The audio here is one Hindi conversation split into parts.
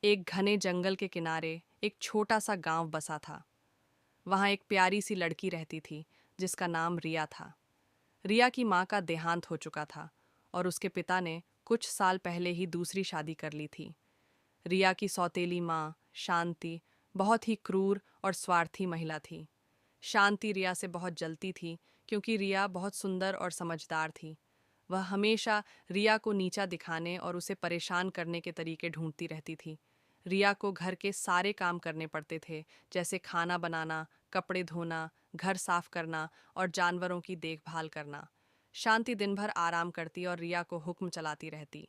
एक घने जंगल के किनारे एक छोटा सा गांव बसा था। वहां एक प्यारी सी लड़की रहती थी जिसका नाम रिया था। रिया की माँ का देहांत हो चुका था और उसके पिता ने कुछ साल पहले ही दूसरी शादी कर ली थी। रिया की सौतेली माँ शांति बहुत ही क्रूर और स्वार्थी महिला थी। शांति रिया से बहुत जलती थी क्योंकि रिया बहुत सुंदर और समझदार थी। वह हमेशा रिया को नीचा दिखाने और उसे परेशान करने के तरीके ढूंढती रहती थी। रिया को घर के सारे काम करने पड़ते थे, जैसे खाना बनाना, कपड़े धोना, घर साफ करना और जानवरों की देखभाल करना। शांति दिन भर आराम करती और रिया को हुक्म चलाती रहती।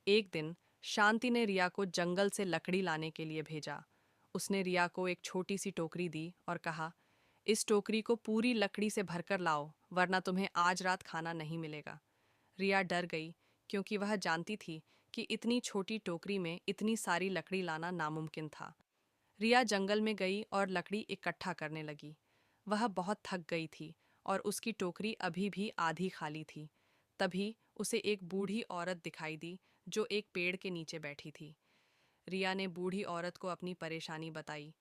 एक दिन शांति ने रिया को जंगल से लकड़ी लाने के लिए भेजा। उसने रिया को एक छोटी सी टोकरी दी और कहा, इस टोकरी को पूरी लकड़ी से भरकर लाओ, वरना तुम्हें आज रात खाना नहीं मिलेगा। रिया डर गई क्योंकि वह जानती थी कि इतनी छोटी टोकरी में इतनी सारी लकड़ी लाना नामुमकिन था। रिया जंगल में गई और लकड़ी इकट्ठा करने लगी। वह बहुत थक गई थी और उसकी टोकरी अभी भी आधी खाली थी। तभी उसे एक बूढ़ी औरत दिखाई दी जो एक पेड़ के नीचे बैठी थी। रिया ने बूढ़ी औरत को अपनी परेशानी बताई।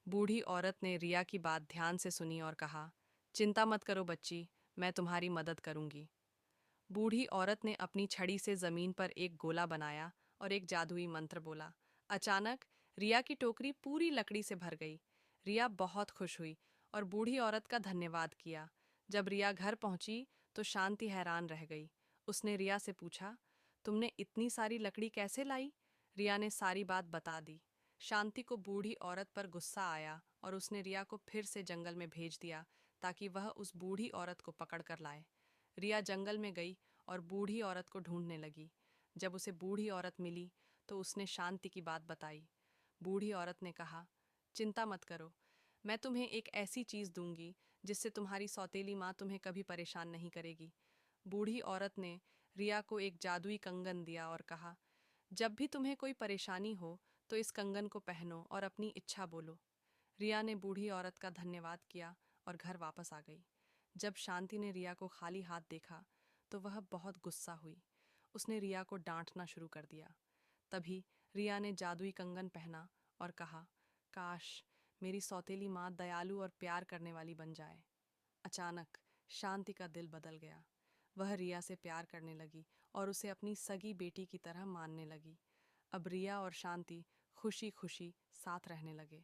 बूढ़ी औरत ने रिया की बात ध्यान से सुनी और कहा, चिंता मत करो बच्ची, मैं तुम्हारी मदद करूंगी। बूढ़ी औरत ने अपनी छड़ी से जमीन पर एक गोला बनाया और एक जादुई मंत्र बोला। अचानक रिया की टोकरी पूरी लकड़ी से भर गई। रिया बहुत खुश हुई और बूढ़ी औरत का धन्यवाद किया। जब रिया घर पहुंची तो शांति हैरान रह गई। उसने रिया से पूछा, तुमने इतनी सारी लकड़ी कैसे लाई? रिया ने सारी बात बता दी। शांति को बूढ़ी औरत पर गुस्सा आया और उसने रिया को फिर से जंगल में भेज दिया ताकि वह उस बूढ़ी औरत को पकड़ कर लाए। रिया जंगल में गई और बूढ़ी औरत को ढूंढने लगी। जब उसे बूढ़ी औरत मिली तो उसने शांति की बात बताई। बूढ़ी औरत ने कहा, चिंता मत करो, मैं तुम्हें एक ऐसी चीज दूंगी जिससे तुम्हारी सौतेली माँ तुम्हें कभी परेशान नहीं करेगी। बूढ़ी औरत ने रिया को एक जादुई कंगन दिया और कहा, जब भी तुम्हें कोई परेशानी हो तो इस कंगन को पहनो और अपनी इच्छा बोलो। रिया ने बूढ़ी औरत का धन्यवाद किया और घर वापस आ गई। जब शांति ने रिया को खाली हाथ देखा तो वह बहुत गुस्सा हुई। उसने रिया को डांटना शुरू कर दिया। तभी रिया ने जादुई कंगन पहना और कहा, काश मेरी सौतेली माँ दयालु और प्यार करने वाली बन जाए। अचानक शांति का दिल बदल गया। वह रिया से प्यार करने लगी और उसे अपनी सगी बेटी की तरह मानने लगी। अब रिया और शांति खुशी खुशी साथ रहने लगे।